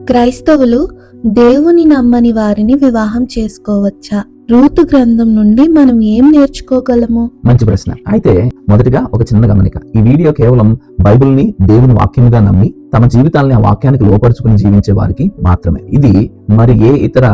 క్రైస్తవులు దేవుని నమ్మని వారిని వివాహం చేసుకోవచ్చా? రూతు గ్రంథం నుండి మనం ఏం నేర్చుకోగలము? మంచి ప్రశ్న. అయితే మొదటిగా ఒక చిన్న గమనిక. ఈ వీడియో కేవలం బైబిల్ ని దేవుని వాక్యముగా నమ్మి తమ జీవితాలని ఆ వాక్యానికి లోపరుచుకుని జీవించే వారికి మాత్రమే. ఇది మరి ఏ ఇతర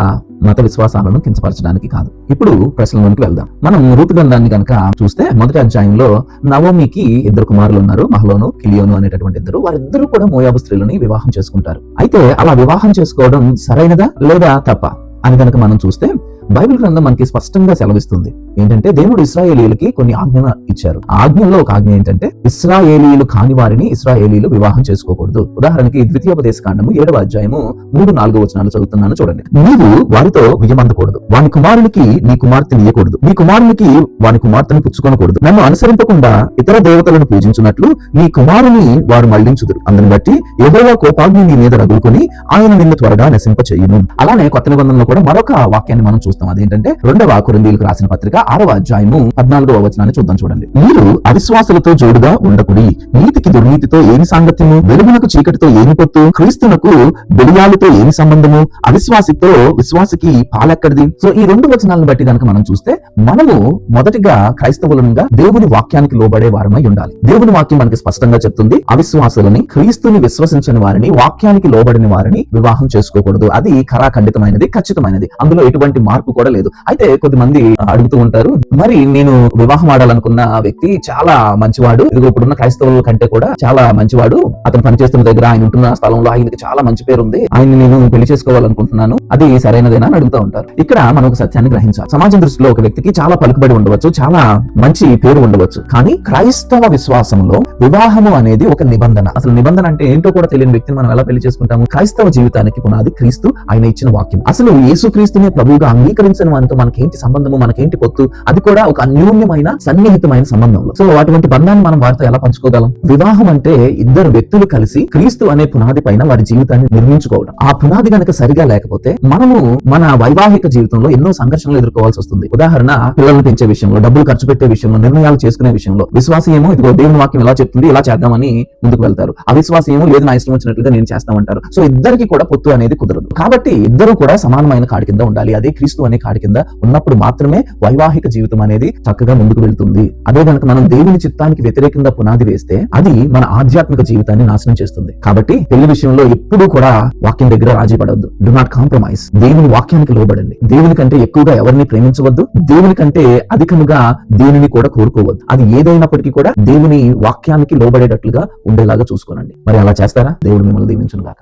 మత విశ్వాసాలను కించపరచడానికి కాదు. ఇప్పుడు ప్రశ్నలోనికి వెళ్దాం. మనం రూతు గ్రంథాన్ని కనుక చూస్తే మొదటి అధ్యాయంలో నవోమికి ఇద్దరు కుమారులు ఉన్నారు, మహలోను, కిలియోను అనేటటువంటి ఇద్దరు. వారిద్దరూ కూడా మోయాబు స్త్రీలని వివాహం చేసుకుంటారు. అయితే అలా వివాహం చేసుకోవడం సరైనదా లేదా తప్ప అని కనుక మనం చూస్తే బైబిల్ గ్రంథం మనకి స్పష్టంగా సెలవిస్తుంది. ఏంటంటే దేవుడు ఇశ్రాయేలీయులకి కొన్ని ఆజ్ఞలు ఇచ్చారు. ఆ ఆజ్ఞల్లో ఒక ఆజ్ఞ ఏంటంటే ఇశ్రాయేలీయులు కాని వారిని ఇశ్రాయేలీయులు వివాహం చేసుకోకూడదు. ఉదాహరణకి ద్వితీయోపదేశ కాండము 7వ అధ్యాయము 3-4 వచనాలు చదువుతున్నాను చూడండి. నీవు వారితో వియ్యమందకూడదు, వాని కుమారునికి నీ కుమార్తెని ఇయ్యకూడదు, నీ కుమారునికి వాని కుమార్తెను పుచ్చుకొనకూడదు, నన్ను అనుసరింపకుండా ఇతర దేవతలను పూజించున్నట్లు నీ కుమారుని వారు మళ్లించుదురు. అందుని బట్టి యెహోవా కోపాగ్ని నీ మీద రగులుకొని ఆయన నిన్ను త్వరగా నశింపచేయును. అలానే కొత్త నిబంధనలో కూడా మరొక వాక్యాన్ని మనం చూస్తాం. అదేంటంటే 2వ కొరింథీయులకు రాసిన పత్రిక 6వ అధ్యాయము 14వ వచనాన్ని చూద్దాం చూడండి. మీరు అవిశ్వాసులతో జోడుగా ఉండకుడి, నీతికి దుర్నీతితో ఏమి సాంగత్యము, వెలుగునకు చీకటితో ఏమి పొత్తు, క్రీస్తునకు బెలియాలతో ఏమి సంబంధము, అవిశ్వాసితో విశ్వాసికి పాలెక్కడిది. సో ఈ 2 వచనాలను బట్టి కనుక మనం చూస్తే మనము మొదటిగా క్రైస్తవులంగా దేవుని వాక్యానికి లోబడే వారమై ఉండాలి. దేవుని వాక్యం మనకి స్పష్టంగా చెప్తుంది, అవిశ్వాసులని, క్రీస్తుని విశ్వసించని వారిని, వాక్యానికి లోబడిన వారిని వివాహం చేసుకోకూడదు. అది ఖరాఖండితమైనది, ఖచ్చితమైనది. అందులో ఎటువంటి మార్పు కూడా లేదు. అయితే కొద్దిమంది అడుగుతూ ఉంటారు, మరి నేను వివాహం ఆడాలనుకున్న వ్యక్తి చాలా మంచివాడు, ఇదిగో ఇప్పుడున్న క్రైస్తవుల కంటే కూడా చాలా మంచివాడు, అతను పనిచేస్తున్న దగ్గర, ఆయన ఉంటున్న స్థలంలో ఆయనకి చాలా మంచి పేరు ఉంది, ఆయన్ని నేను పెళ్లి చేసుకోవాలనుకుంటున్నాను, అది సరైనదేనా అని అడుగుతూ ఉంటారు. ఇక్కడ మనం ఒక సత్యాన్ని గ్రహించాలి. సమాజం దృష్టిలో ఒక వ్యక్తికి చాలా పలుకుబడి ఉండవచ్చు, చాలా మంచి పేరు ఉండవచ్చు, కానీ క్రైస్తవ విశ్వాసంలో వివాహము అనేది ఒక నిబంధన. అసలు నిబంధన అంటే ఏంటో కూడా తెలియని వ్యక్తిని మనం ఎలా పెళ్లి చేసుకుంటాము? క్రైస్తవ జీవితానికి పునాది క్రీస్తు, ఆయన ఇచ్చిన వాక్యం. అసలు యేసు క్రీస్తునే ప్రభువుగా అంగీకరించిన వారితో మనకేంటి సంబంధము, మనకేంటి పొత్తు? అది కూడా ఒక అన్యోన్యమైన సన్నిహితమైన సంబంధంలో. సో అటువంటి బంధాన్ని మనం వారితో ఎలా పంచుకోగలం? వివాహం అంటే ఇద్దరు వ్యక్తులు కలిసి క్రీస్తు అనే పునాది పైన వారి జీవితాన్ని నిర్మించుకోవడం. ఆ పునాది గనక సరిగా లేకపోతే మనము మన వైవాహిక జీవితంలో ఎన్నో సంఘర్షణలు ఎదుర్కోవాల్సి వస్తుంది. ఉదాహరణ, పిల్లలను పెంచే విషయంలో, డబ్బులు ఖర్చు పెట్టే విషయంలో, నిర్ణయాలు చేసుకునే విషయంలో. విశ్వాసి ఏమో ఇదిగో దేవుని వాక్యం ఎలా చెప్తుంది, ఇలా చేద్దామని ముందుకు వెళ్తారు. అవిశ్వాసి ఏమో లేదు, నా ఇష్టం వచ్చినట్లుగా నేను చేస్తామంటారు. సో ఇద్దరికి కూడా పొత్తు అనేది కుదరదు. కాబట్టి ఇద్దరు కూడా సమానమైన కాడి కింద ఉండాలి. అదే క్రీస్తు అనే కాడి కింద ఉన్నప్పుడు మాత్రమే వైవాహిక జీవితం అనేది చక్కగా ముందుకు వెళ్తుంది. అదే కనుక మనం దేవుని చిత్తానికి వ్యతిరేకంగా పునాది వేస్తే అది మన ఆధ్యాత్మిక జీవితాన్ని నాశనం చేస్తుంది. కాబట్టి పెళ్లి విషయంలో ఎప్పుడూ కూడా వాక్యం దగ్గర రాజీ పడవద్దు. Do not compromise. దేవుని వాక్యానికి లోబడండి. దేవుని కంటే ఎక్కువగా ఎవరిని ప్రేమించవద్దు, దేవుని కంటే అధికముగా దేనిని కూడా కోరుకోవద్దు. అది ఏదైనప్పటికీ కూడా దేవుని వాక్యానికి లోబడేటట్లుగా ఉండేలాగా చూసుకోనండి. మరి అలా చేస్తారా? దేవుడు మిమ్మల్ని దీవించును గాక.